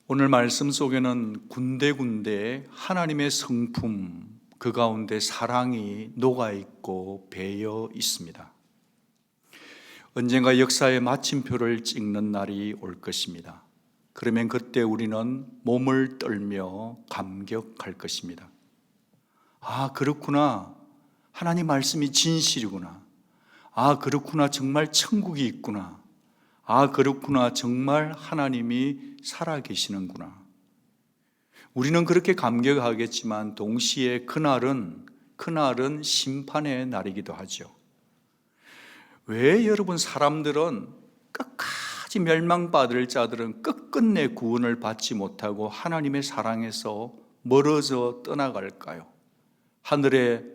오늘 말씀 속에는 군데군데 하나님의 성품, 그 가운데 사랑이 녹아있고 배어 있습니다. 언젠가 역사의 마침표를 찍는 날이 올 것입니다. 그러면 그때 우리는 몸을 떨며 감격할 것입니다. 아, 그렇구나. 하나님 말씀이 진실이구나. 아, 그렇구나. 정말 천국이 있구나. 아, 그렇구나. 정말 하나님이 살아계시는구나. 우리는 그렇게 감격하겠지만 동시에 그날은 심판의 날이기도 하죠. 왜 여러분 사람들은 끝까지 멸망받을 자들은 끝끝내 구원을 받지 못하고 하나님의 사랑에서 멀어져 떠나갈까요? 하늘의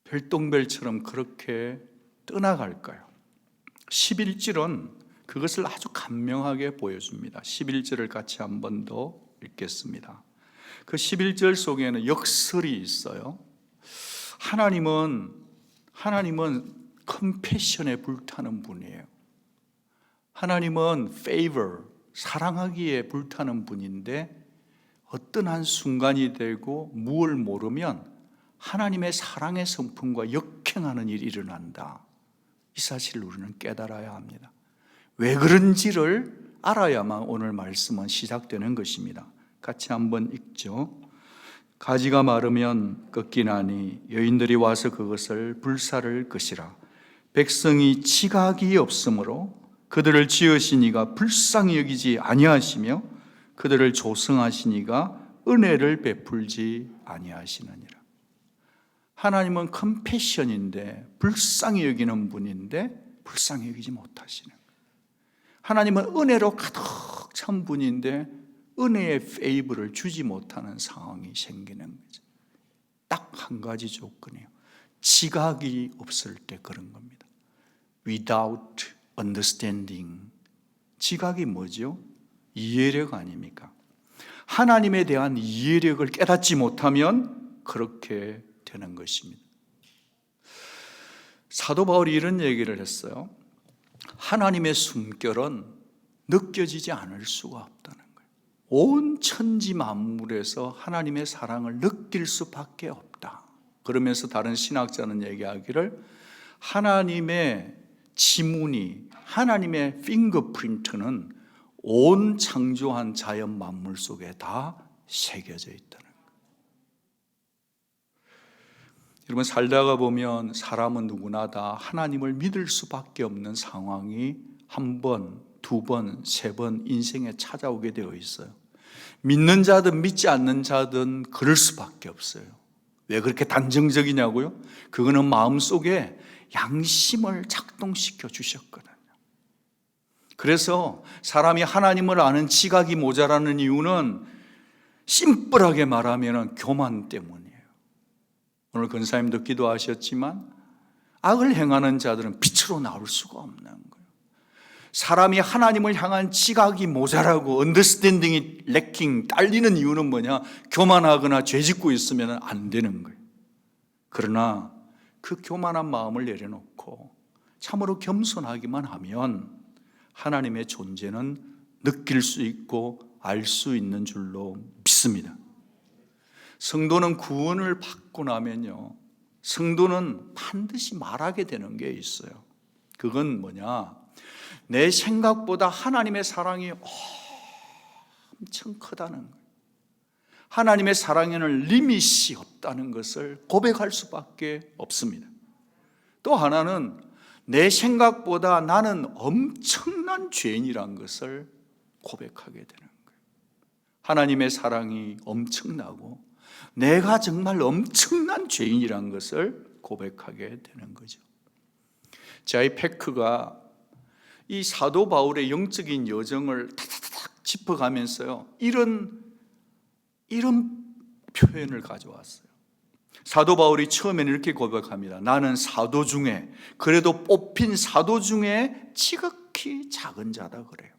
별똥별처럼 그렇게 떠나갈까요? 11절은 그것을 아주 간명하게 보여줍니다. 11절을 같이 한 번 더 읽겠습니다. 그 11절 속에는 역설이 있어요. 하나님은 컴패션에 불타는 분이에요. 하나님은 favor, 사랑하기에 불타는 분인데 어떤 한 순간이 되고 무엇을 모르면 하나님의 사랑의 성품과 역행하는 일이 일어난다. 이 사실을 우리는 깨달아야 합니다. 왜 그런지를 알아야만 오늘 말씀은 시작되는 것입니다. 같이 한번 읽죠. 가지가 마르면 꺾이나니 여인들이 와서 그것을 불사를 것이라. 백성이 지각이 없으므로 그들을 지으시니가 불쌍히 여기지 아니하시며 그들을 조성하시니가 은혜를 베풀지 아니하시느니라. 하나님은 컴패션인데 불쌍히 여기는 분인데 불쌍히 여기지 못하시는 거예요. 하나님은 은혜로 가득 찬 분인데 은혜의 페이브를 주지 못하는 상황이 생기는 거죠. 딱 한 가지 조건이에요. 지각이 없을 때 그런 겁니다. Without understanding. 지각이 뭐죠? 이해력 아닙니까? 하나님에 대한 이해력을 깨닫지 못하면 그렇게 되는 것입니다. 사도 바울이 이런 얘기를 했어요. 하나님의 숨결은 느껴지지 않을 수가 없다는 거예요. 온 천지 만물에서 하나님의 사랑을 느낄 수밖에 없다. 그러면서 다른 신학자는 얘기하기를 하나님의 지문이, 하나님의 핑거프린트는 온 창조한 자연 만물 속에 다 새겨져 있다는 거예요. 여러분, 살다가 보면 사람은 누구나 다 하나님을 믿을 수밖에 없는 상황이 한 번, 두 번, 세 번 인생에 찾아오게 되어 있어요. 믿는 자든 믿지 않는 자든 그럴 수밖에 없어요. 왜 그렇게 단정적이냐고요? 그거는 마음속에 양심을 작동시켜 주셨거든요. 그래서 사람이 하나님을 아는 지각이 모자라는 이유는 심플하게 말하면 교만 때문이에요. 오늘 권사님도 기도하셨지만 악을 행하는 자들은 빛으로 나올 수가 없는 거예요. 사람이 하나님을 향한 지각이 모자라고 언더스탠딩이 래킹, 딸리는 이유는 뭐냐? 교만하거나 죄짓고 있으면 안 되는 거예요. 그러나 그 교만한 마음을 내려놓고 참으로 겸손하기만 하면 하나님의 존재는 느낄 수 있고 알 수 있는 줄로 믿습니다. 성도는 구원을 받고 나면요, 성도는 반드시 말하게 되는 게 있어요. 그건 뭐냐? 내 생각보다 하나님의 사랑이 엄청 크다는 거예요. 하나님의 사랑에는 리밋이 없다는 것을 고백할 수밖에 없습니다. 또 하나는 내 생각보다 나는 엄청난 죄인이란 것을 고백하게 되는 거예요. 하나님의 사랑이 엄청나고 내가 정말 엄청난 죄인이란 것을 고백하게 되는 거죠. 자이 패크가 이 사도 바울의 영적인 여정을 타타닥 짚어가면서요, 이런 표현을 가져왔어요. 사도 바울이 처음에는 이렇게 고백합니다. 나는 사도 중에, 그래도 뽑힌 사도 중에 지극히 작은 자다 그래요.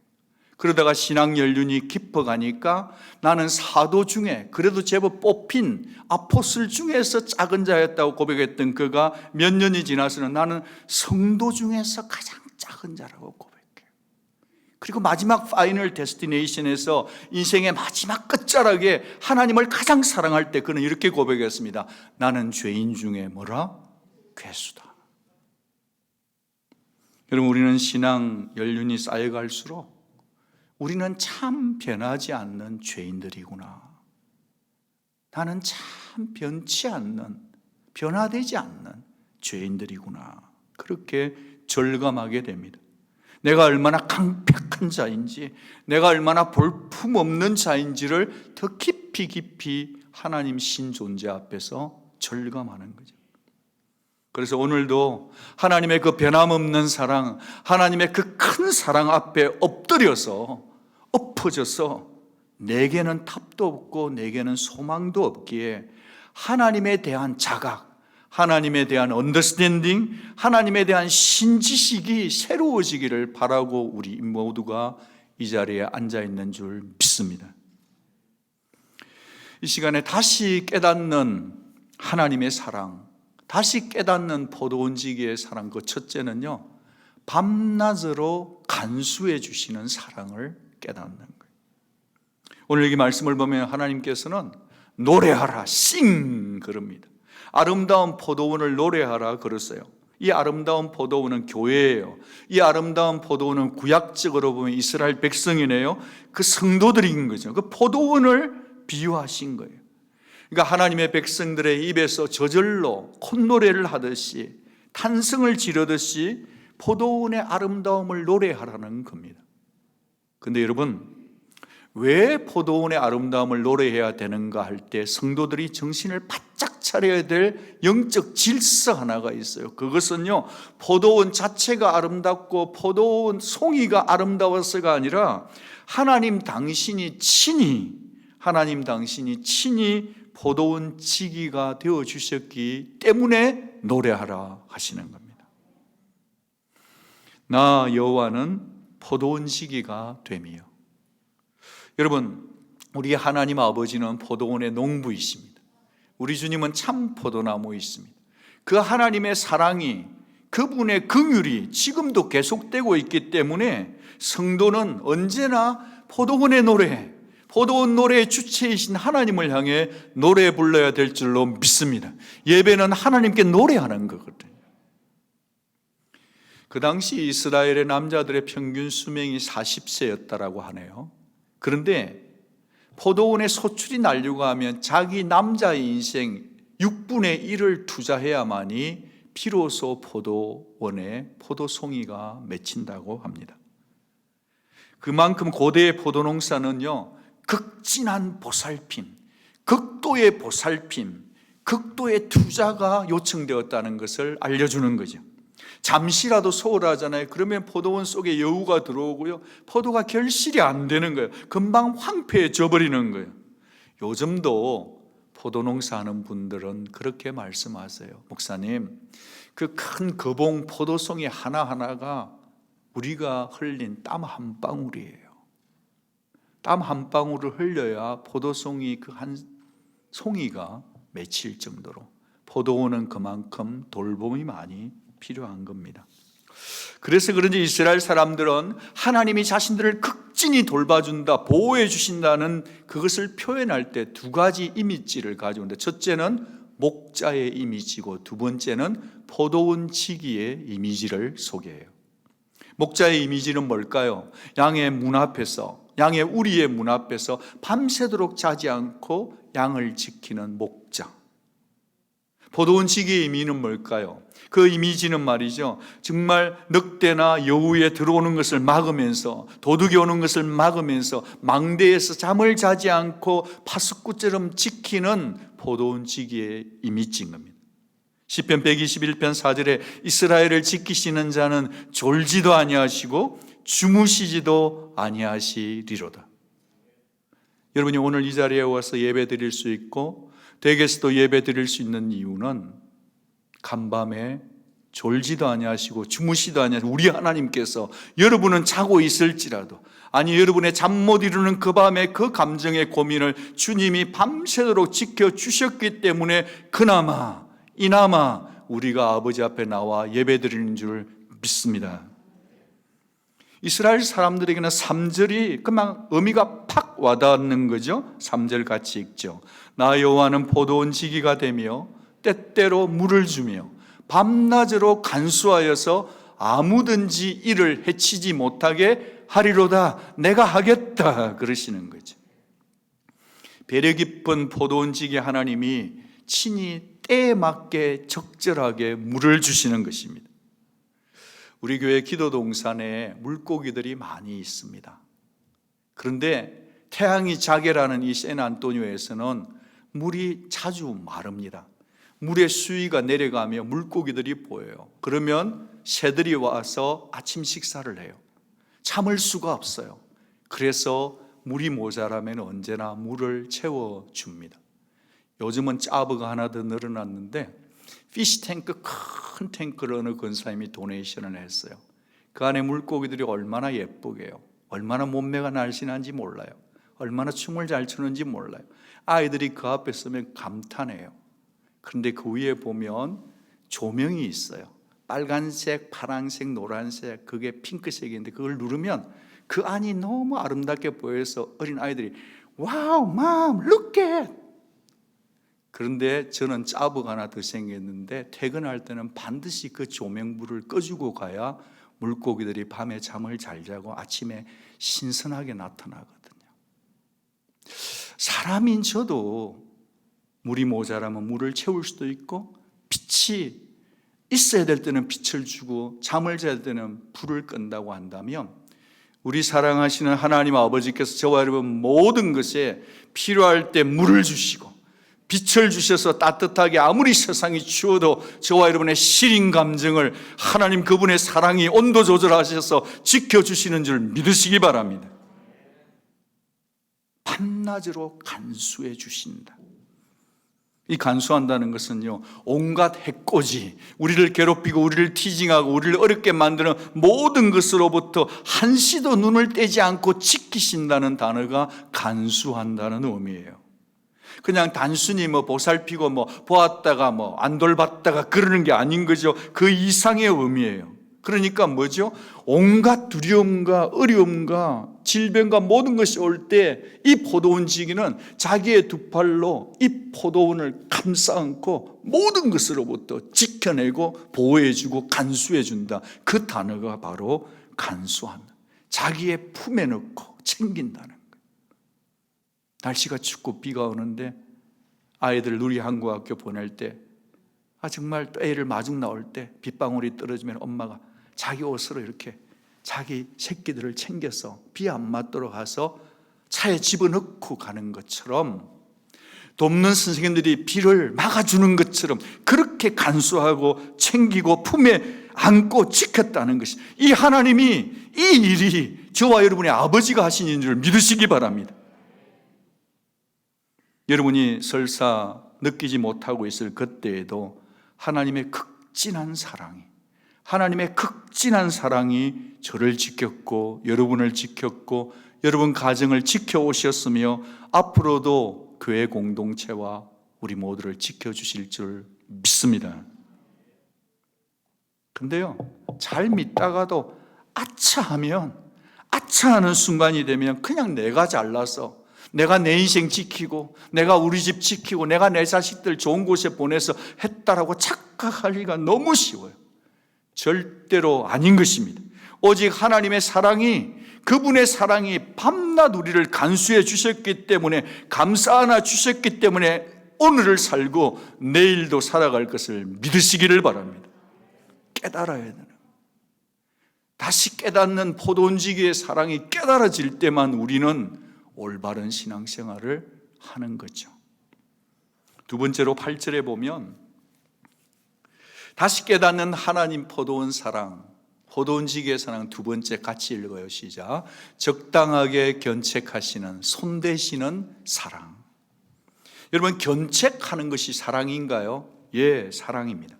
그러다가 신앙 연륜이 깊어가니까 나는 사도 중에 그래도 제법 뽑힌 아포스톨 중에서 작은 자였다고 고백했던 그가 몇 년이 지나서는 나는 성도 중에서 가장 작은 자라고 고백해요. 그리고 마지막 파이널 데스티네이션에서 인생의 마지막 끝자락에 하나님을 가장 사랑할 때 그는 이렇게 고백했습니다. 나는 죄인 중에 뭐라? 괴수다. 여러분, 우리는 신앙 연륜이 쌓여갈수록 우리는 참 변하지 않는 죄인들이구나. 나는 참 변치 않는, 변화되지 않는 죄인들이구나. 그렇게 절감하게 됩니다. 내가 얼마나 강팍한 자인지, 내가 얼마나 볼품없는 자인지를 더 깊이 하나님 신존재 앞에서 절감하는 거죠. 그래서 오늘도 하나님의 그 변함없는 사랑, 하나님의 그 큰 사랑 앞에 엎어져서 내게는 탑도 없고 내게는 소망도 없기에 하나님에 대한 자각, 하나님에 대한 언더스탠딩, 하나님에 대한 신지식이 새로워지기를 바라고 우리 모두가 이 자리에 앉아 있는 줄 믿습니다. 이 시간에 다시 깨닫는 하나님의 사랑, 다시 깨닫는 포도원지기의 사랑, 그 첫째는요, 밤낮으로 간수해 주시는 사랑을 깨닫는 거예요. 오늘 여기 말씀을 보면 하나님께서는 노래하라, 싱 그럽니다. 아름다운 포도원을 노래하라 그랬어요. 이 아름다운 포도원은 교회예요. 이 아름다운 포도원은 구약적으로 보면 이스라엘 백성이네요. 그 성도들인 거죠. 그 포도원을 비유하신 거예요. 그러니까 하나님의 백성들의 입에서 저절로 콧노래를 하듯이 탄성을 지르듯이 포도원의 아름다움을 노래하라는 겁니다. 근데 여러분, 왜 포도원의 아름다움을 노래해야 되는가 할 때 성도들이 정신을 바짝 차려야 될 영적 질서 하나가 있어요. 그것은요, 포도원 자체가 아름답고 포도원 송이가 아름다워서가 아니라 하나님 당신이 친히 포도원 지기가 되어 주셨기 때문에 노래하라 하시는 겁니다. 나 여호와는 포도원 지기가 됨이요. 여러분, 우리 하나님 아버지는 포도원의 농부이십니다. 우리 주님은 참 포도나무이십니다. 그 하나님의 사랑이, 그분의 긍휼이 지금도 계속되고 있기 때문에 성도는 언제나 포도원의 노래, 포도원 노래의 주체이신 하나님을 향해 노래 불러야 될 줄로 믿습니다. 예배는 하나님께 노래하는 거거든요. 그 당시 이스라엘의 남자들의 평균 수명이 40세였다라고 하네요. 그런데 포도원에 소출이 나려고 하면 자기 남자의 인생 6분의 1을 투자해야만이 비로소 포도원에 포도송이가 맺힌다고 합니다. 그만큼 고대의 포도농사는요, 극진한 보살핌, 극도의 보살핌, 극도의 투자가 요청되었다는 것을 알려주는 거죠. 잠시라도 소홀하잖아요. 그러면 포도원 속에 여우가 들어오고요, 포도가 결실이 안 되는 거예요. 금방 황폐해져 버리는 거예요. 요즘도 포도농사 하는 분들은 그렇게 말씀하세요. 목사님, 그 큰 거봉 포도송이 하나하나가 우리가 흘린 땀 한 방울이에요. 땀 한 방울을 흘려야 포도송이 그 한 송이가 맺힐 정도로 포도원은 그만큼 돌봄이 많이 필요한 겁니다. 그래서 그런지 이스라엘 사람들은 하나님이 자신들을 극진히 돌봐준다, 보호해 주신다는 그것을 표현할 때 두 가지 이미지를 가져오는데, 첫째는 목자의 이미지고 두 번째는 포도원 지기의 이미지를 소개해요. 목자의 이미지는 뭘까요? 양의 문 앞에서, 양의 우리의 문 앞에서 밤새도록 자지 않고 양을 지키는 목자. 포도원 지기의 의미는 뭘까요? 그 이미지는 말이죠, 정말 늑대나 여우에 들어오는 것을 막으면서, 도둑이 오는 것을 막으면서 망대에서 잠을 자지 않고 파수꾼처럼 지키는 포도원 지기의 이미지인 겁니다. 시편 121편 4절에 이스라엘을 지키시는 자는 졸지도 아니하시고 주무시지도 아니하시리로다. 여러분이 오늘 이 자리에 와서 예배 드릴 수 있고 댁에서도 예배 드릴 수 있는 이유는 간밤에 졸지도 아니하시고 주무시도 아니하시고 우리 하나님께서 여러분은 자고 있을지라도, 아니 여러분의 잠 못 이루는 그 밤에 그 감정의 고민을 주님이 밤새도록 지켜주셨기 때문에 그나마 이나마 우리가 아버지 앞에 나와 예배 드리는 줄 믿습니다. 이스라엘 사람들에게는 3절이 그만 의미가 팍 와닿는 거죠. 3절 같이 읽죠. 나 여호와는 포도원 지기가 되며 때때로 물을 주며 밤낮으로 간수하여서 아무든지 이를 해치지 못하게 하리로다. 내가 하겠다 그러시는 거죠. 배려 깊은 포도원 지기 하나님이 친히 때에 맞게 적절하게 물을 주시는 것입니다. 우리 교회 기도 동산에 물고기들이 많이 있습니다. 그런데 태양이 자개라는 이 샌안토니오에서는 물이 자주 마릅니다. 물의 수위가 내려가며 물고기들이 보여요. 그러면 새들이 와서 아침 식사를 해요. 참을 수가 없어요. 그래서 물이 모자라면 언제나 물을 채워줍니다. 요즘은 짜브가 하나 더 늘어났는데 피시탱크, 큰 탱크를 어느 권사님이 도네이션을 했어요. 그 안에 물고기들이 얼마나 예쁘게요. 얼마나 몸매가 날씬한지 몰라요. 얼마나 춤을 잘 추는지 몰라요. 아이들이 그 앞에 서면 감탄해요. 그런데 그 위에 보면 조명이 있어요. 빨간색, 파란색, 노란색, 그게 핑크색인데 그걸 누르면 그 안이 너무 아름답게 보여서 어린 아이들이 와우, 맘, look at. 그런데 저는 짜부가 하나 더 생겼는데 퇴근할 때는 반드시 그 조명불을 꺼주고 가야 물고기들이 밤에 잠을 잘 자고 아침에 신선하게 나타나거든요. 사람인 저도 물이 모자라면 물을 채울 수도 있고 빛이 있어야 될 때는 빛을 주고 잠을 잘 때는 불을 끈다고 한다면 우리 사랑하시는 하나님 아버지께서 저와 여러분 모든 것에 필요할 때 물을 주시고 빛을 주셔서 따뜻하게 아무리 세상이 추워도 저와 여러분의 시린 감정을 하나님 그분의 사랑이 온도 조절하셔서 지켜주시는 줄 믿으시기 바랍니다. 밤낮으로 간수해 주신다. 이 간수한다는 것은요, 온갖 해코지, 우리를 괴롭히고 우리를 티징하고 우리를 어렵게 만드는 모든 것으로부터 한시도 눈을 떼지 않고 지키신다는 단어가 간수한다는 의미예요. 그냥 단순히 보살피고 보았다가 안 돌봤다가 그러는 게 아닌 거죠. 그 이상의 의미예요. 그러니까 뭐죠? 온갖 두려움과 어려움과 질병과 모든 것이 올 때 이 포도원 지기는 자기의 두 팔로 이 포도원을 감싸 안고 모든 것으로부터 지켜내고 보호해주고 간수해준다. 그 단어가 바로 간수한다. 자기의 품에 넣고 챙긴다는 거예요. 날씨가 춥고 비가 오는데 아이들 누리한국학교 보낼 때 정말 또 애를 마중 나올 때 빗방울이 떨어지면 엄마가 자기 옷으로 이렇게 자기 새끼들을 챙겨서 비 안 맞도록 가서 차에 집어넣고 가는 것처럼 돕는 선생님들이 비를 막아주는 것처럼 그렇게 간수하고 챙기고 품에 안고 지켰다는 것이, 이 하나님이 이 일이 저와 여러분의 아버지가 하신 일인 줄 믿으시기 바랍니다. 여러분이 설사 느끼지 못하고 있을 그때에도 하나님의 극진한 사랑이 저를 지켰고 여러분을 지켰고 여러분 가정을 지켜오셨으며 앞으로도 교회 공동체와 우리 모두를 지켜주실 줄 믿습니다. 근데요, 잘 믿다가도 아차하는 순간이 되면 그냥 내가 잘나서 내가 내 인생 지키고 내가 우리 집 지키고 내가 내 자식들 좋은 곳에 보내서 했다라고 착각하기가 너무 쉬워요. 절대로 아닌 것입니다. 오직 하나님의 사랑이, 그분의 사랑이 밤낮 우리를 간수해 주셨기 때문에, 감싸 안아 주셨기 때문에 오늘을 살고 내일도 살아갈 것을 믿으시기를 바랍니다. 깨달아야 되는, 다시 깨닫는 포도원지기의 사랑이 깨달아질 때만 우리는 올바른 신앙생활을 하는 거죠. 두 번째로 8절에 보면 다시 깨닫는 하나님 포도원 사랑, 포도원지기의 사랑 두 번째 같이 읽어요. 시작. 적당하게 견책하시는, 손대시는 사랑. 여러분, 견책하는 것이 사랑인가요? 예, 사랑입니다.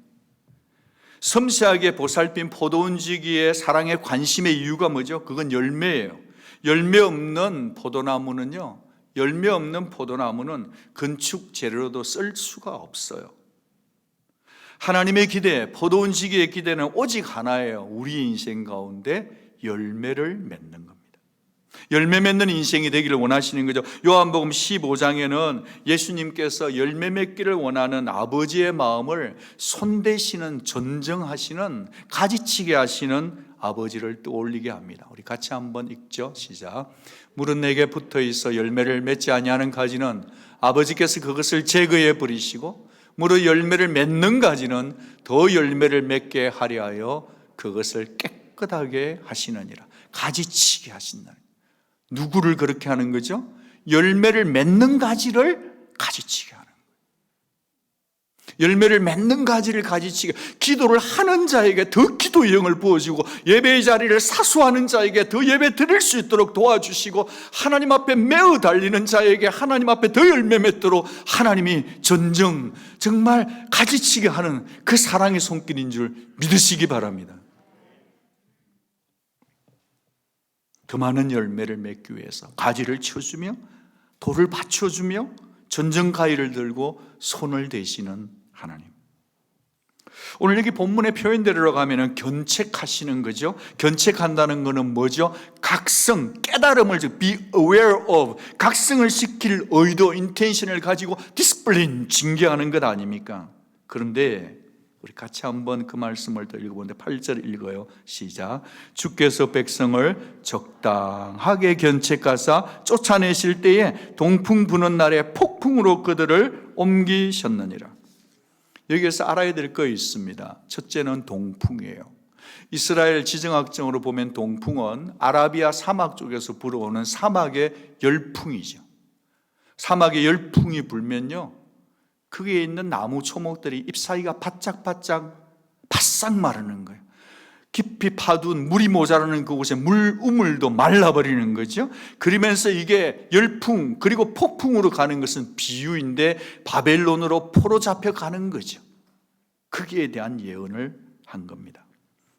섬세하게 보살핀 포도원지기의 사랑에 관심의 이유가 뭐죠? 그건 열매예요. 열매 없는 포도나무는 건축 재료로도 쓸 수가 없어요. 하나님의 기대, 포도원지기의 기대는 오직 하나예요. 우리 인생 가운데 열매를 맺는 겁니다. 열매 맺는 인생이 되기를 원하시는 거죠. 요한복음 15장에는 예수님께서 열매 맺기를 원하는 아버지의 마음을 손대시는, 전정하시는, 가지치게 하시는 아버지를 떠올리게 합니다. 우리 같이 한번 읽죠. 시작. 물은 내게 붙어 있어 열매를 맺지 아니하는 가지는 아버지께서 그것을 제거해 버리시고, 무릇 열매를 맺는 가지는 더 열매를 맺게 하려 하여 그것을 깨끗하게 하시느니라. 가지치게 하신다. 누구를 그렇게 하는 거죠? 열매를 맺는 가지를 가지치게 하는 거예요. 열매를 맺는 가지를 가지치게, 기도를 하는 자에게 더 기도의 영을 부어주고, 예배의 자리를 사수하는 자에게 더 예배 드릴 수 있도록 도와주시고, 하나님 앞에 매어 달리는 자에게 하나님 앞에 더 열매 맺도록 하나님이 정말 가지치게 하는 그 사랑의 손길인 줄 믿으시기 바랍니다. 더 많은 열매를 맺기 위해서 가지를 쳐주며 돌을 받쳐주며 전정가위를 들고 손을 대시는 하나님. 오늘 여기 본문의 표현대로 가면은 견책하시는 거죠. 견책한다는 것은 뭐죠? 각성, 깨달음을, be aware of, 각성을 시킬 의도, 인텐션을 가지고 discipline, 징계하는 것 아닙니까? 그런데 우리 같이 한번 그 말씀을 더 읽어보는데 8절 읽어요. 시작. 주께서 백성을 적당하게 견책하사 쫓아내실 때에 동풍 부는 날에 폭풍으로 그들을 옮기셨느니라. 여기에서 알아야 될 거 있습니다. 첫째는 동풍이에요. 이스라엘 지정학적으로 보면 동풍은 아라비아 사막 쪽에서 불어오는 사막의 열풍이죠. 사막의 열풍이 불면요, 거기에 있는 나무 초목들이 잎사귀가 바짝 마르는 거예요. 깊이 파둔 물이 모자라는 그곳에 우물도 말라버리는 거죠. 그러면서 이게 열풍 그리고 폭풍으로 가는 것은 비유인데 바벨론으로 포로 잡혀가는 거죠. 거기에 대한 예언을 한 겁니다.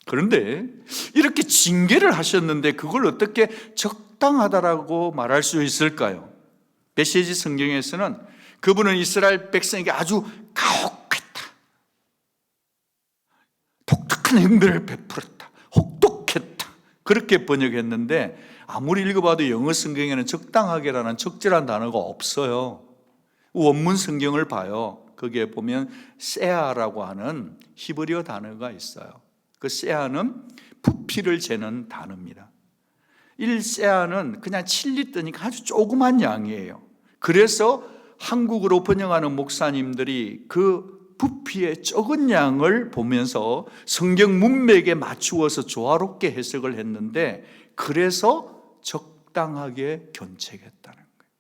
그런데 이렇게 징계를 하셨는데 그걸 어떻게 적당하다라고 말할 수 있을까요? 메시지 성경에서는 그분은 이스라엘 백성에게 아주 가혹했다, 독특한 행동을 베풀었다, 혹독했다, 그렇게 번역했는데 아무리 읽어봐도 영어 성경에는 적당하게라는 적절한 단어가 없어요. 원문 성경을 봐요. 거기에 보면 세아라고 하는 히브리어 단어가 있어요. 그 세아는 부피를 재는 단어입니다. 1세아는 그냥 7리터니까 아주 조그만 양이에요. 그래서 한국어로 번역하는 목사님들이 그 부피의 적은 양을 보면서 성경 문맥에 맞추어서 조화롭게 해석을 했는데, 그래서 적당하게 견책했다는 거예요.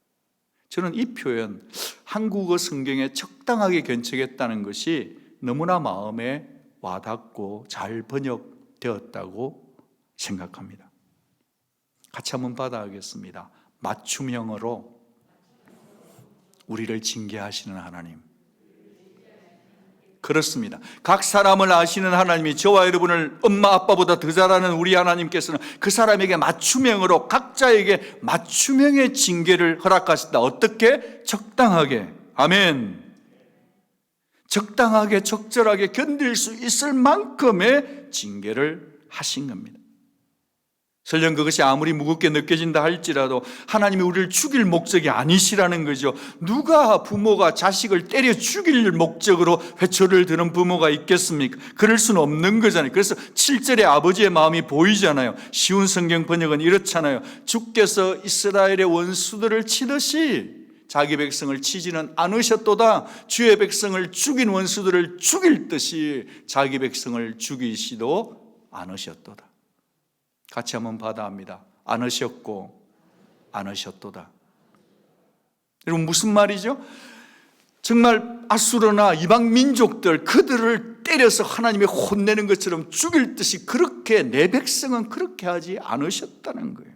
저는 이 표현, 한국어 성경에 적당하게 견책했다는 것이 너무나 마음에 와닿고 잘 번역되었다고 생각합니다. 같이 한번 받아가겠습니다. 맞춤형으로 우리를 징계하시는 하나님. 그렇습니다. 각 사람을 아시는 하나님이 저와 여러분을 엄마 아빠보다 더 잘 아는 우리 하나님께서는 그 사람에게 맞춤형으로 각자에게 맞춤형의 징계를 허락하신다. 어떻게? 적당하게. 아멘. 적당하게 적절하게 견딜 수 있을 만큼의 징계를 하신 겁니다. 설령 그것이 아무리 무겁게 느껴진다 할지라도 하나님이 우리를 죽일 목적이 아니시라는 거죠. 누가 부모가 자식을 때려 죽일 목적으로 회초를 드는 부모가 있겠습니까? 그럴 수는 없는 거잖아요. 그래서 7절에 아버지의 마음이 보이잖아요. 쉬운 성경 번역은 이렇잖아요. 주께서 이스라엘의 원수들을 치듯이 자기 백성을 치지는 않으셨도다. 주의 백성을 죽인 원수들을 죽일 듯이 자기 백성을 죽이시도 않으셨도다. 같이 한번 받아합니다. 않으셨고 않으셨도다. 여러분 무슨 말이죠? 정말 아수르나 이방 민족들 그들을 때려서 하나님이 혼내는 것처럼 죽일 듯이 그렇게 내 백성은 그렇게 하지 않으셨다는 거예요.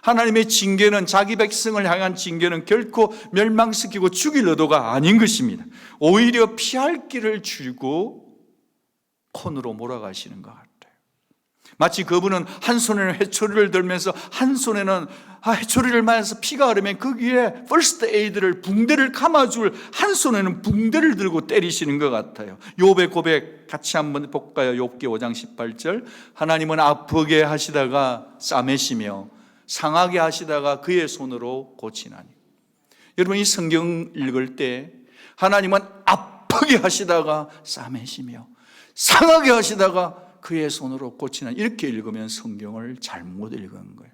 하나님의 징계는, 자기 백성을 향한 징계는 결코 멸망시키고 죽일 의도가 아닌 것입니다. 오히려 피할 길을 주고 콘으로 몰아가시는 것 같아요. 마치 그분은 한 손에는 회초리를 들면서 한 손에는 회초리를 맞아서 피가 흐르면 거기에 퍼스트 에이드를, 붕대를 감아줄, 한 손에는 붕대를 들고 때리시는 것 같아요. 욥의 고백 같이 한번 볼까요? 욥기 5장 18절. 하나님은 아프게 하시다가 싸매시며 상하게 하시다가 그의 손으로 고치나니. 여러분, 이 성경 읽을 때 하나님은 아프게 하시다가 싸매시며 상하게 하시다가 그의 손으로 고치나니, 이렇게 읽으면 성경을 잘못 읽은 거예요.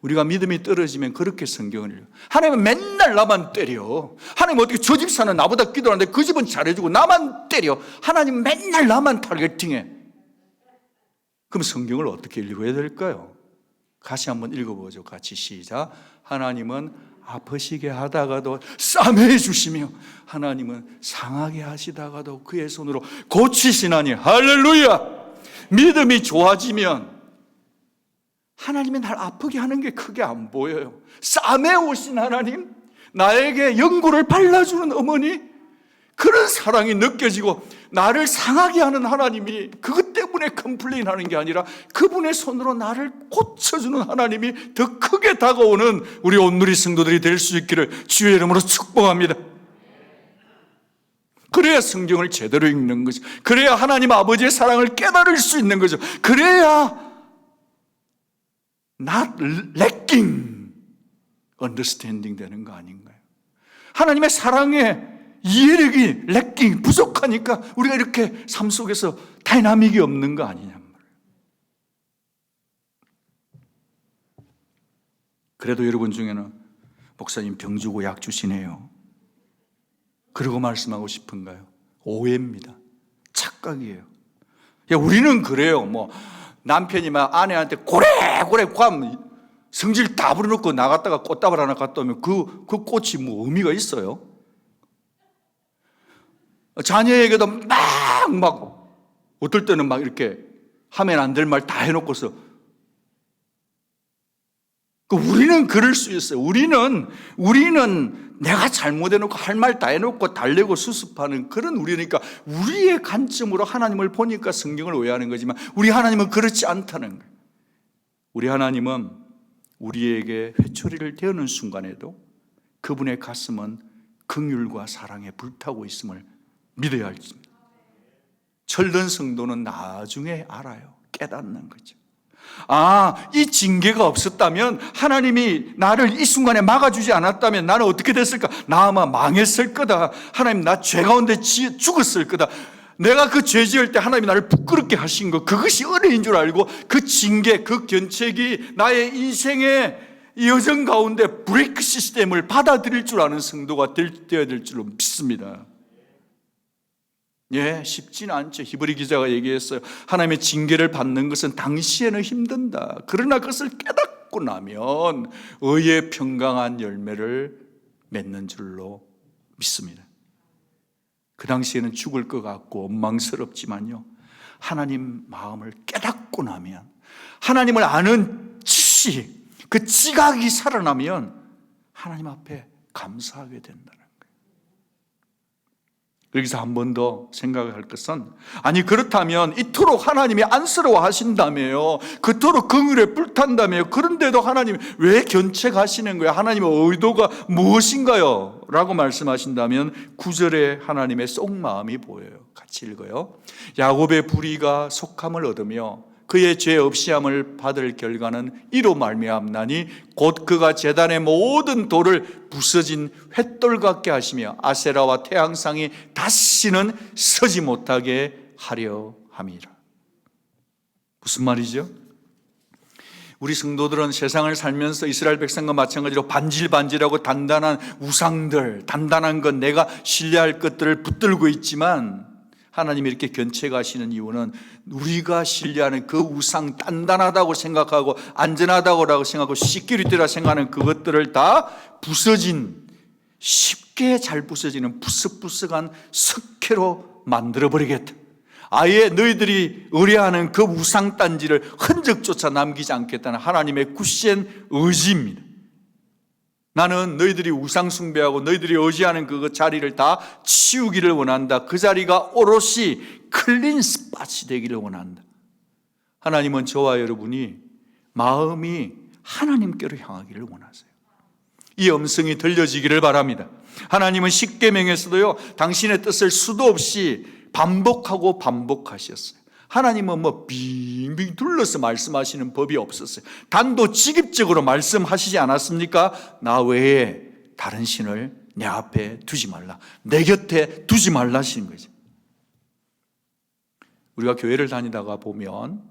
우리가 믿음이 떨어지면 그렇게 성경을 읽어요. 하나님은 맨날 나만 때려. 하나님 어떻게 저 집사는 나보다 기도하는데 그 집은 잘해주고 나만 때려. 하나님 맨날 나만 타겟팅해. 그럼 성경을 어떻게 읽어야 될까요? 같이 한번 읽어보죠. 같이 시작. 하나님은 아프시게 하다가도 싸매해 주시며 하나님은 상하게 하시다가도 그의 손으로 고치시나니. 할렐루야. 믿음이 좋아지면 하나님이 날 아프게 하는 게 크게 안 보여요. 싸매 오신 하나님, 나에게 연고를 발라주는 어머니, 그런 사랑이 느껴지고, 나를 상하게 하는 하나님이 그것 때문에 컴플레인하는 게 아니라 그분의 손으로 나를 고쳐주는 하나님이 더 크게 다가오는 우리 온누리 성도들이 될 수 있기를 주의 이름으로 축복합니다. 그래야 성경을 제대로 읽는 거죠. 그래야 하나님 아버지의 사랑을 깨달을 수 있는 거죠. 그래야 not lacking understanding 되는 거 아닌가요? 하나님의 사랑에 이해력이 lacking, 부족하니까 우리가 이렇게 삶 속에서 다이나믹이 없는 거 아니냐 말이에요. 그래도 여러분 중에는 목사님 병 주고 약 주시네요, 그러고 말씀하고 싶은가요? 오해입니다. 착각이에요. 야, 우리는 그래요. 뭐 남편이 막 아내한테 고래고래 괌 성질 다 부려놓고 나갔다가 꽃다발 하나 갖다 오면 그 꽃이 뭐 의미가 있어요? 자녀에게도 막 어떨 때는 막 이렇게 하면 안 될 말 다 해놓고서, 우리는 그럴 수 있어요. 우리는 내가 잘못해놓고 할 말 다 해놓고 달래고 수습하는 그런 우리니까 우리의 관점으로 하나님을 보니까 성경을 오해하는 거지만, 우리 하나님은 그렇지 않다는 거예요. 우리 하나님은 우리에게 회초리를 대는 순간에도 그분의 가슴은 긍휼과 사랑에 불타고 있음을 믿어야 할지입니다. 철든 성도는 나중에 알아요. 깨닫는 거죠. 이 징계가 없었다면, 하나님이 나를 이 순간에 막아주지 않았다면 나는 어떻게 됐을까? 나 아마 망했을 거다. 하나님, 나 죄 가운데 죽었을 거다. 내가 그 죄 지을 때 하나님이 나를 부끄럽게 하신 것, 그것이 은혜인 줄 알고 그 징계, 그 견책이 나의 인생의 여정 가운데 브레이크 시스템을 받아들일 줄 아는 성도가 되어야 될 줄로 믿습니다. 쉽지는 않죠. 히브리 기자가 얘기했어요. 하나님의 징계를 받는 것은 당시에는 힘든다. 그러나 그것을 깨닫고 나면 의의 평강한 열매를 맺는 줄로 믿습니다. 그 당시에는 죽을 것 같고 원망스럽지만요, 하나님 마음을 깨닫고 나면, 하나님을 아는 지식, 그 지각이 살아나면 하나님 앞에 감사하게 된다는 거예요. 여기서 한 번 더 생각할 것은, 그렇다면 이토록 하나님이 안쓰러워 하신다며요, 그토록 긍휼에 불탄다며요, 그런데도 하나님 왜 견책하시는 거예요? 하나님의 의도가 무엇인가요? 라고 말씀하신다면 9절에 하나님의 속마음이 보여요. 같이 읽어요. 야곱의 불의가 속함을 얻으며 그의 죄 없이함을 받을 결과는 이로 말미암나니 곧 그가 제단의 모든 돌을 부서진 횃돌 같게 하시며 아세라와 태양상이 다시는 서지 못하게 하려 함이라. 무슨 말이죠? 우리 성도들은 세상을 살면서 이스라엘 백성과 마찬가지로 반질반질하고 단단한 우상들, 단단한 것, 내가 신뢰할 것들을 붙들고 있지만, 하나님이 이렇게 견책하시는 이유는 우리가 신뢰하는 그 우상, 단단하다고 생각하고 안전하다고 생각하고 시큐리티라 생각하는 그것들을 다 부서진, 쉽게 잘 부서지는 부석부석한 석회로 만들어버리겠다. 아예 너희들이 의뢰하는 그 우상단지를 흔적조차 남기지 않겠다는 하나님의 굳센 의지입니다. 나는 너희들이 우상 숭배하고 너희들이 의지하는 그 자리를 다 치우기를 원한다. 그 자리가 오롯이 클린스, 같이 되기를 원한다. 하나님은 저와 여러분이 마음이 하나님께로 향하기를 원하세요. 이 음성이 들려지기를 바랍니다. 하나님은 십계명에서도요, 당신의 뜻을 수도 없이 반복하고 반복하셨어요. 하나님은 빙빙 둘러서 말씀하시는 법이 없었어요. 단도직입적으로 말씀하시지 않았습니까? 나 외에 다른 신을 내 앞에 두지 말라, 내 곁에 두지 말라 하시는 거죠. 우리가 교회를 다니다가 보면,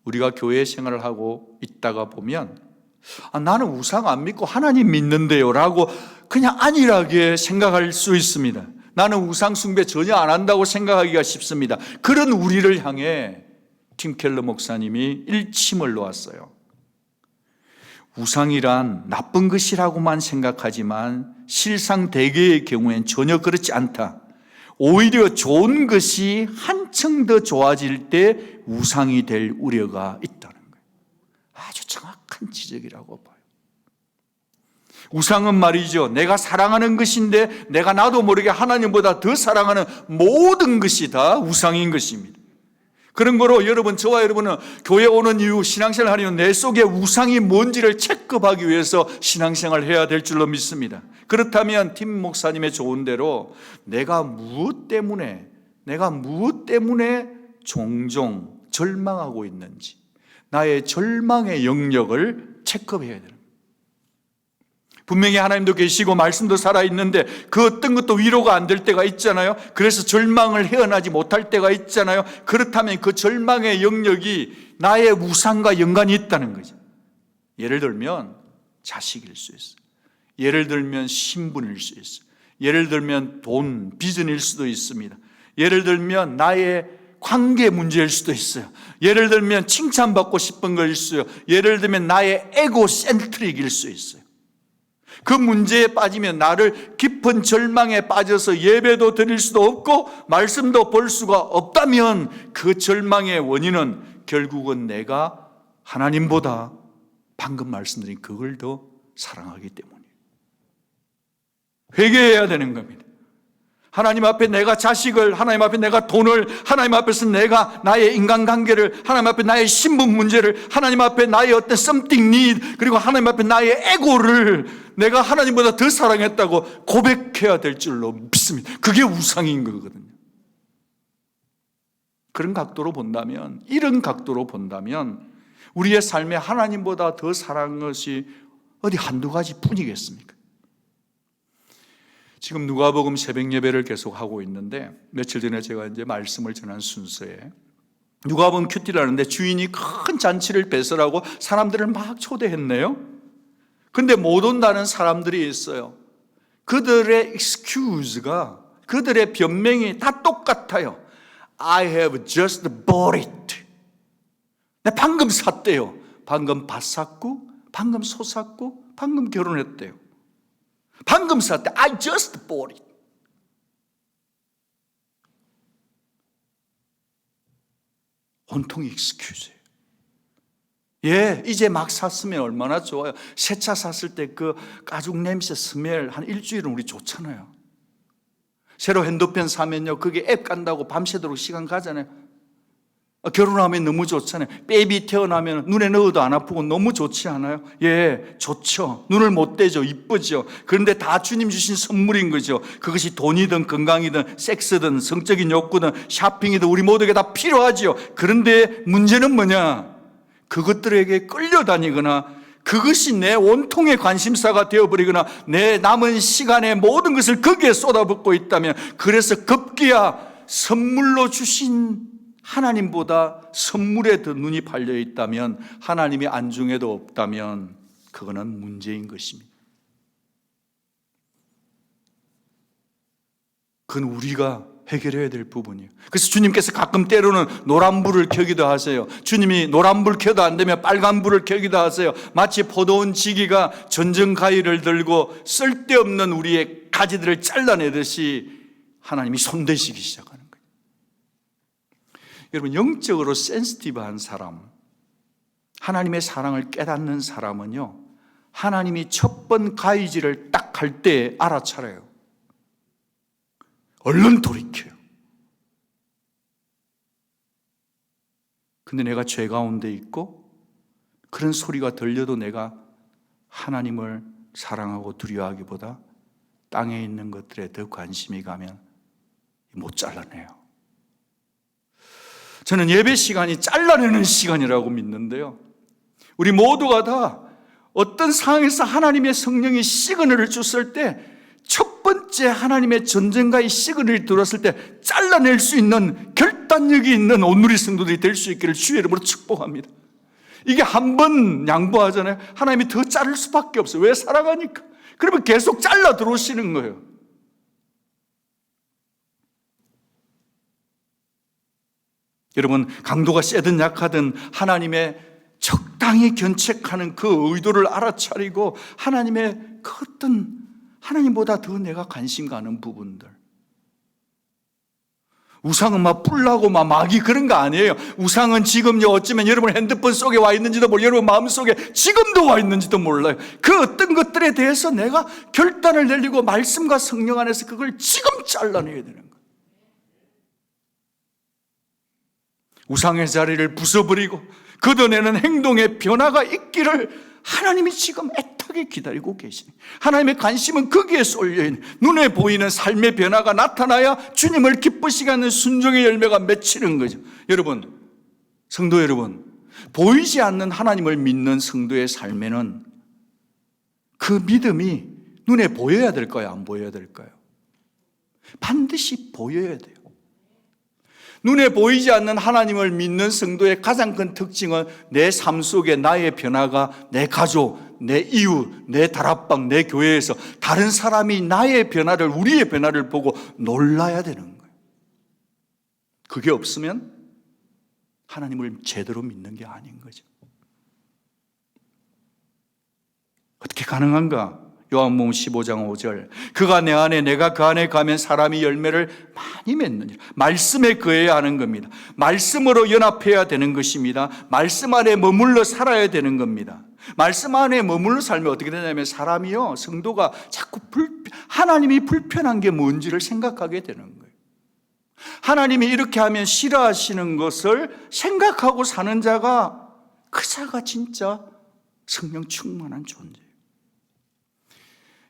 우리가 교회 생활을 하고 있다가 보면, 나는 우상 안 믿고 하나님 믿는데요 라고 그냥 안일하게 생각할 수 있습니다. 나는 우상 숭배 전혀 안 한다고 생각하기가 쉽습니다. 그런 우리를 향해 팀 켈러 목사님이 일침을 놓았어요. 우상이란 나쁜 것이라고만 생각하지만 실상 대개의 경우엔 전혀 그렇지 않다. 오히려 좋은 것이 한층 더 좋아질 때 우상이 될 우려가 있다는 거예요. 아주 정확한 지적이라고 봐요. 우상은 말이죠, 내가 사랑하는 것인데 내가 나도 모르게 하나님보다 더 사랑하는 모든 것이 다 우상인 것입니다. 그런 거로 여러분, 저와 여러분은 교회 오는 이유, 신앙생활 하는 이유, 내 속에 우상이 뭔지를 체크하기 위해서 신앙생활을 해야 될 줄로 믿습니다. 그렇다면 팀 목사님의 조언대로 내가 무엇 때문에 종종 절망하고 있는지, 나의 절망의 영역을 체크해야 돼요. 분명히 하나님도 계시고 말씀도 살아있는데 그 어떤 것도 위로가 안 될 때가 있잖아요. 그래서 절망을 헤어나지 못할 때가 있잖아요. 그렇다면 그 절망의 영역이 나의 우상과 연관이 있다는 거죠. 예를 들면 자식일 수 있어요. 예를 들면 신분일 수 있어요. 예를 들면 돈, 비전일 수도 있습니다. 예를 들면 나의 관계 문제일 수도 있어요. 예를 들면 칭찬받고 싶은 것일 수 있어요. 예를 들면 나의 에고센트릭일 수 있어요. 그 문제에 빠지면 나를 깊은 절망에 빠져서 예배도 드릴 수도 없고 말씀도 볼 수가 없다면 그 절망의 원인은 결국은 내가 하나님보다 방금 말씀드린 그걸 더 사랑하기 때문이에요. 회개해야 되는 겁니다. 하나님 앞에 내가 자식을, 하나님 앞에 내가 돈을, 하나님 앞에서 내가 나의 인간관계를, 하나님 앞에 나의 신분 문제를, 하나님 앞에 나의 어떤 something need, 그리고 하나님 앞에 나의 에고를 내가 하나님보다 더 사랑했다고 고백해야 될 줄로 믿습니다. 그게 우상인 거거든요. 그런 각도로 본다면, 이런 각도로 본다면 우리의 삶에 하나님보다 더 사랑한 것이 어디 한두 가지 뿐이겠습니까? 지금 누가복음 새벽 예배를 계속 하고 있는데, 며칠 전에 제가 이제 말씀을 전한 순서에 누가복음 큐티를 하는데 주인이 큰 잔치를 배설하고 사람들을 막 초대했네요. 근데 못 온다는 사람들이 있어요. 그들의 excuse가, 그들의 변명이 다 똑같아요. I have just bought it. 내 방금 샀대요. 방금 밭 샀고, 방금 소 샀고, 방금 결혼했대요. 방금 샀대. I just bought it. 온통 익스큐즈예요. 예, 이제 막 샀으면 얼마나 좋아요. 새 차 샀을 때 그 가죽 냄새 스멜 한 일주일은 우리 좋잖아요. 새로 핸드폰 사면요, 그게 앱 깐다고 밤새도록 시간 가잖아요. 결혼하면 너무 좋잖아요. 베이비 태어나면 눈에 넣어도 안 아프고 너무 좋지 않아요? 예, 좋죠. 눈을 못 떼죠. 이쁘죠. 그런데 다 주님 주신 선물인 거죠. 그것이 돈이든 건강이든 섹스든 성적인 욕구든 샤핑이든 우리 모두에게 다 필요하죠. 그런데 문제는 뭐냐? 그것들에게 끌려다니거나 그것이 내 온통의 관심사가 되어버리거나 내 남은 시간의 모든 것을 거기에 쏟아붓고 있다면, 그래서 급기야 선물로 주신 하나님보다 선물에 더 눈이 팔려 있다면, 하나님이 안중에도 없다면 그거는 문제인 것입니다. 그건 우리가 해결해야 될 부분이에요. 그래서 주님께서 가끔 때로는 노란불을 켜기도 하세요. 주님이 노란불 켜도 안 되면 빨간불을 켜기도 하세요. 마치 포도원 지기가 전정가위를 들고 쓸데없는 우리의 가지들을 잘라내듯이 하나님이 손대시기 시작하는 거예요. 여러분, 영적으로 센시티브한 사람, 하나님의 사랑을 깨닫는 사람은요, 하나님이 첫 번 가위질을 딱 할 때 알아차려요. 얼른 돌이켜요. 근데 내가 죄 가운데 있고 그런 소리가 들려도 내가 하나님을 사랑하고 두려워하기보다 땅에 있는 것들에 더 관심이 가면 못 잘라내요. 저는 예배 시간이 잘라내는 시간이라고 믿는데요, 우리 모두가 다 어떤 상황에서 하나님의 성령이 시그널을 줬을 때 첫 번째 하나님의 전쟁과의 시그널이 들어왔을 때 잘라낼 수 있는 결단력이 있는 온누리 성도들이 될 수 있기를 주의 이름으로 축복합니다. 이게 한 번 양보하잖아요. 하나님이 더 자를 수밖에 없어요. 왜? 사랑하니까. 그러면 계속 잘라 들어오시는 거예요. 여러분, 강도가 세든 약하든 하나님의 적당히 견책하는 그 의도를 알아차리고 하나님의 그 어떤 하나님보다 더 내가 관심 가는 부분들, 우상은 막 뿔나고 막 막이 그런 거 아니에요. 우상은 지금요 어쩌면 여러분 핸드폰 속에 와 있는지도 몰라요. 여러분 마음속에 지금도 와 있는지도 몰라요. 그 어떤 것들에 대해서 내가 결단을 내리고 말씀과 성령 안에서 그걸 지금 잘라내야 되는 거예요. 우상의 자리를 부숴버리고 걷어내는 행동의 변화가 있기를 하나님이 지금 애타게 기다리고 계시네. 하나님의 관심은 거기에 쏠려있는, 눈에 보이는 삶의 변화가 나타나야 주님을 기쁘시게 하는 순종의 열매가 맺히는 거죠. 여러분, 성도 여러분, 보이지 않는 하나님을 믿는 성도의 삶에는 그 믿음이 눈에 보여야 될까요? 안 보여야 될까요? 반드시 보여야 돼요. 눈에 보이지 않는 하나님을 믿는 성도의 가장 큰 특징은 내 삶 속에 나의 변화가 내 가족, 내 이웃, 내 다락방, 내 교회에서 다른 사람이 나의 변화를, 우리의 변화를 보고 놀라야 되는 거예요. 그게 없으면 하나님을 제대로 믿는 게 아닌 거죠. 어떻게 가능한가? 요한복음 15장 5절, 그가 내 안에 내가 그 안에 가면 사람이 열매를 많이 맺느니라. 말씀에 거해야 하는 겁니다. 말씀으로 연합해야 되는 것입니다. 말씀 안에 머물러 살아야 되는 겁니다. 말씀 안에 머물러 살면 어떻게 되냐면 사람이요, 성도가 자꾸 하나님이 불편한 게 뭔지를 생각하게 되는 거예요. 하나님이 이렇게 하면 싫어하시는 것을 생각하고 사는 자가, 그 자가 진짜 성령 충만한 존재예요.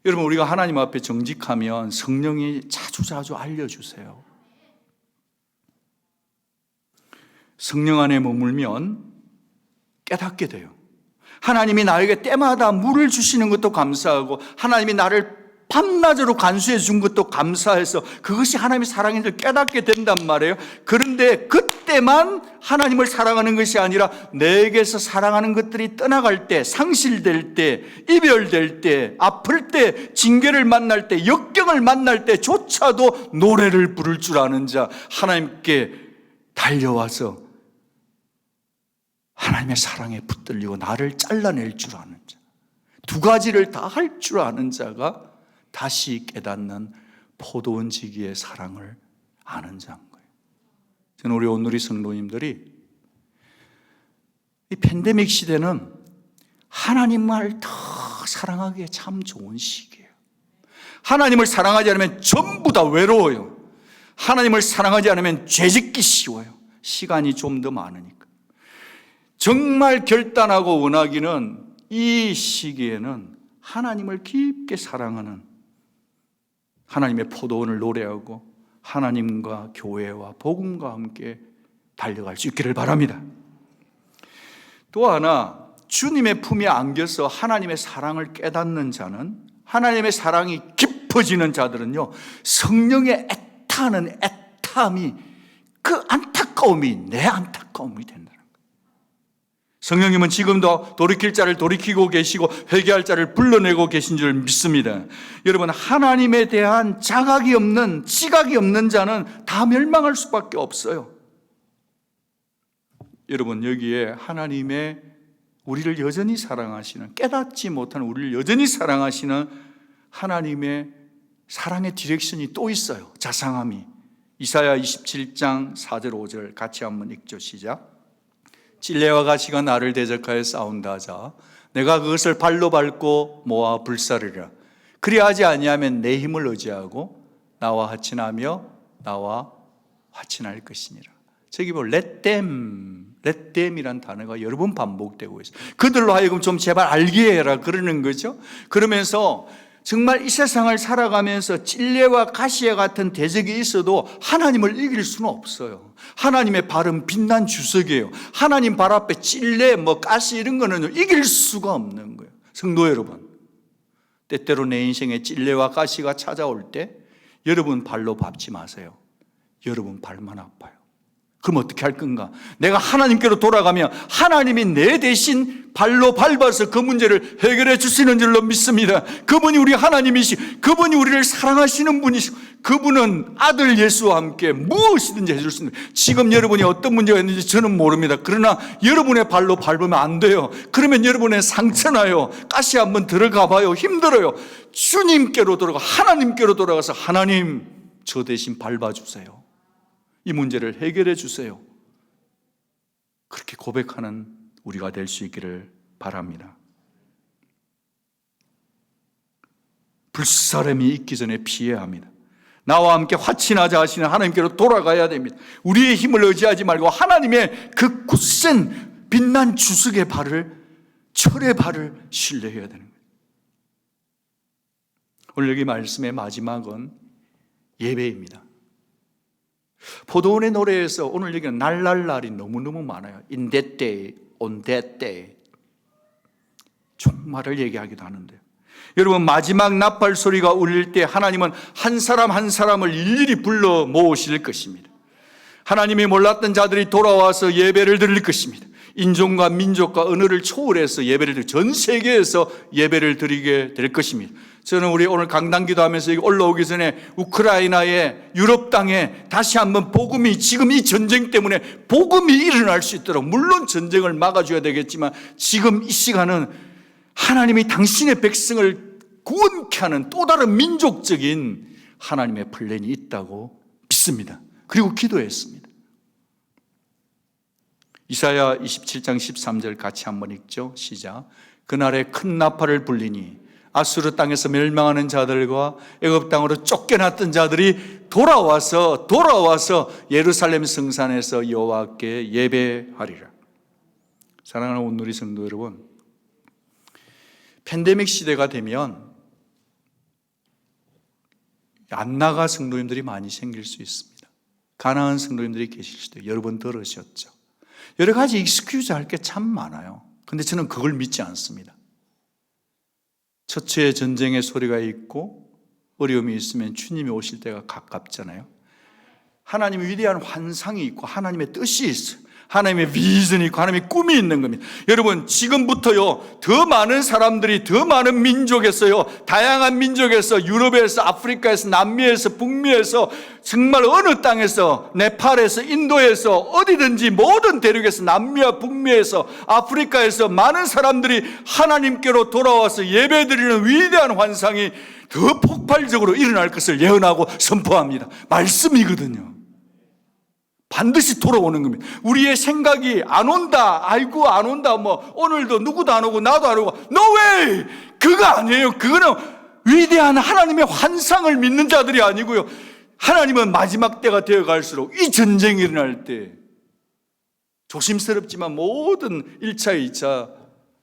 여러분, 우리가 하나님 앞에 정직하면 성령이 자주자주 알려주세요. 성령 안에 머물면 깨닫게 돼요. 하나님이 나에게 때마다 물을 주시는 것도 감사하고 하나님이 나를 밤낮으로 간수해 준 것도 감사해서 그것이 하나님의 사랑인 줄 깨닫게 된단 말이에요. 그런데 그때만 하나님을 사랑하는 것이 아니라 내게서 사랑하는 것들이 떠나갈 때, 상실될 때, 이별될 때, 아플 때, 징계를 만날 때, 역경을 만날 때조차도 노래를 부를 줄 아는 자, 하나님께 달려와서 하나님의 사랑에 붙들리고 나를 잘라낼 줄 아는 자, 두 가지를 다 할 줄 아는 자가 다시 깨닫는 포도원지기의 사랑을 아는 자인 거예요. 저는 우리 온누리 성도님들이 이 팬데믹 시대는 하나님을 더 사랑하기에 참 좋은 시기예요. 하나님을 사랑하지 않으면 전부 다 외로워요. 하나님을 사랑하지 않으면 죄짓기 쉬워요. 시간이 좀 더 많으니까. 정말 결단하고 원하기는 이 시기에는 하나님을 깊게 사랑하는, 하나님의 포도원을 노래하고 하나님과 교회와 복음과 함께 달려갈 수 있기를 바랍니다. 또 하나, 주님의 품에 안겨서 하나님의 사랑을 깨닫는 자는, 하나님의 사랑이 깊어지는 자들은요, 성령의 애타는 애탐이, 그 안타까움이 내 안타까움이 된다는 거예요. 성령님은 지금도 돌이킬 자를 돌이키고 계시고 회개할 자를 불러내고 계신 줄 믿습니다. 여러분, 하나님에 대한 자각이 없는, 지각이 없는 자는 다 멸망할 수밖에 없어요. 여러분, 여기에 하나님의 우리를 여전히 사랑하시는, 깨닫지 못하는 우리를 여전히 사랑하시는 하나님의 사랑의 디렉션이 또 있어요. 자상함이. 이사야 27장 4절 5절 같이 한번 읽죠. 시작. 찔레와 가시가 나를 대적하여 싸운다 하자 내가 그것을 발로 밟고 모아 불사르리라. 그리하지 아니하면 내 힘을 의지하고 나와 하친하며 나와 화친할 것이니라. 저기 뭐 let them Let them이란 단어가 여러 번 반복되고 있어요. 그들로 하여금 좀 제발 알게 해라 그러는 거죠. 그러면서 정말 이 세상을 살아가면서 찔레와 가시와 같은 대적이 있어도 하나님을 이길 수는 없어요. 하나님의 발은 빛난 주석이에요. 하나님 발 앞에 찔레, 가시 이런 거는 이길 수가 없는 거예요. 성도 여러분, 때때로 내 인생에 찔레와 가시가 찾아올 때 여러분 발로 밟지 마세요. 여러분 발만 아파요. 그럼 어떻게 할 건가? 내가 하나님께로 돌아가면 하나님이 내 대신 발로 밟아서 그 문제를 해결해 주시는 줄로 믿습니다. 그분이 우리 하나님이시, 그분이 우리를 사랑하시는 분이시고, 그분은 아들 예수와 함께 무엇이든지 해줄 수 있습니다. 지금 여러분이 어떤 문제가 있는지 저는 모릅니다. 그러나 여러분의 발로 밟으면 안 돼요. 그러면 여러분의 상처나요. 가시 한번 들어가 봐요. 힘들어요. 주님께로 돌아가, 하나님께로 돌아가서 하나님, 저 대신 밟아주세요. 이 문제를 해결해 주세요. 그렇게 고백하는 우리가 될 수 있기를 바랍니다. 불사람이 있기 전에 피해야 합니다. 나와 함께 화친하자 하시는 하나님께로 돌아가야 됩니다. 우리의 힘을 의지하지 말고 하나님의 그 굳센 빛난 주석의 발을, 철의 발을 신뢰해야 되는 거예요. 오늘 여기 말씀의 마지막은 예배입니다. 포도원의 노래에서 오늘 여기는 날날날이 너무너무 많아요. In that day, on that day. 종말을 얘기하기도 하는데요. 여러분, 마지막 나팔 소리가 울릴 때 하나님은 한 사람 한 사람을 일일이 불러 모으실 것입니다. 하나님이 몰랐던 자들이 돌아와서 예배를 드릴 것입니다. 인종과 민족과 언어를 초월해서 예배를 드리고 전 세계에서 예배를 드리게 될 것입니다. 저는 우리 오늘 강단기도 하면서 올라오기 전에 우크라이나의 유럽 땅에 다시 한번 복음이, 지금 이 전쟁 때문에 복음이 일어날 수 있도록, 물론 전쟁을 막아줘야 되겠지만 지금 이 시간은 하나님이 당신의 백성을 구원케 하는 또 다른 민족적인 하나님의 플랜이 있다고 믿습니다. 그리고 기도했습니다. 이사야 27장 13절 같이 한번 읽죠. 시작. 그날에 큰 나팔을 불리니 아수르 땅에서 멸망하는 자들과 애굽 땅으로 쫓겨났던 자들이 돌아와서 예루살렘 성산에서 여호와께 예배하리라. 사랑하는 온누리 성도 여러분, 팬데믹 시대가 되면 안 나가 성도님들이 많이 생길 수 있습니다. 가난한 성도님들이 계실 수도 있어요. 여러 번 들으셨죠. 여러 가지 익스큐즈 할 게 참 많아요. 근데 저는 그걸 믿지 않습니다. 처처에 전쟁의 소리가 있고 어려움이 있으면 주님이 오실 때가 가깝잖아요. 하나님의 위대한 환상이 있고 하나님의 뜻이 있어요. 하나님의 비전이 있고 하나님의 꿈이 있는 겁니다. 여러분, 지금부터요, 더 많은 사람들이, 더 많은 민족에서요, 다양한 민족에서, 유럽에서, 아프리카에서, 남미에서, 북미에서, 정말 어느 땅에서, 네팔에서, 인도에서, 어디든지 모든 대륙에서, 남미와 북미에서, 아프리카에서 많은 사람들이 하나님께로 돌아와서 예배드리는 위대한 환상이 더 폭발적으로 일어날 것을 예언하고 선포합니다. 말씀이거든요. 반드시 돌아오는 겁니다. 우리의 생각이 안 온다, 아이고 안 온다, 오늘도 누구도 안 오고 나도 안 오고, No way! 그거 아니에요. 그거는 위대한 하나님의 환상을 믿는 자들이 아니고요, 하나님은 마지막 때가 되어 갈수록 이 전쟁이 일어날 때 조심스럽지만 모든 1차, 2차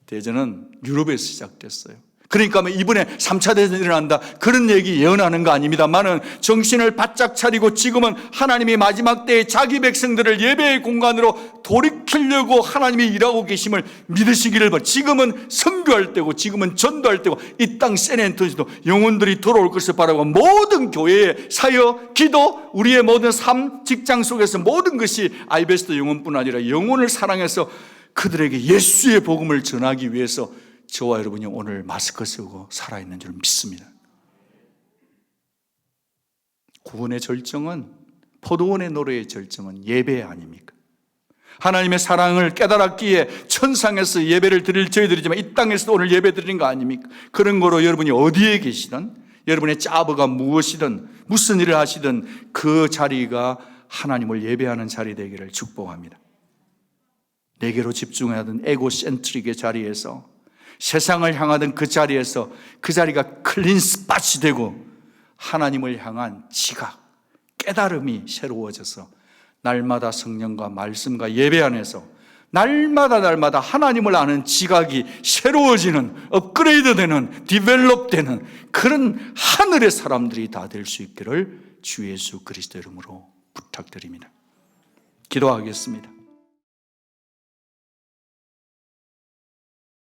대전은 유럽에서 시작됐어요. 그러니까 이번에 3차 대전이 일어난다, 그런 얘기 예언하는 거 아닙니다만은, 정신을 바짝 차리고 지금은 하나님이 마지막 때에 자기 백성들을 예배의 공간으로 돌이키려고 하나님이 일하고 계심을 믿으시기를 바랍니다. 지금은 선교할 때고, 지금은 전도할 때고, 이 땅 샌앤토니도 영혼들이 돌아올 것을 바라고, 모든 교회의 사역, 기도, 우리의 모든 삶, 직장 속에서 모든 것이 아이베스트 영혼뿐 아니라 영혼을 사랑해서 그들에게 예수의 복음을 전하기 위해서 저와 여러분이 오늘 마스크 쓰고 살아있는 줄 믿습니다. 구원의 절정은, 포도원의 노래의 절정은 예배 아닙니까? 하나님의 사랑을 깨달았기에 천상에서 예배를 드릴 저희들이지만 이 땅에서도 오늘 예배 드리는 거 아닙니까? 그런 거로 여러분이 어디에 계시든, 여러분의 자버가 무엇이든, 무슨 일을 하시든 그 자리가 하나님을 예배하는 자리 되기를 축복합니다. 내게로 집중하던 에고센트릭의 자리에서, 세상을 향하던 그 자리에서 그 자리가 클린 스팟이 되고 하나님을 향한 지각, 깨달음이 새로워져서 날마다 성령과 말씀과 예배 안에서 날마다 하나님을 아는 지각이 새로워지는, 업그레이드되는, 디벨롭되는 그런 하늘의 사람들이 다 될 수 있기를 주 예수 그리스도 이름으로 부탁드립니다. 기도하겠습니다.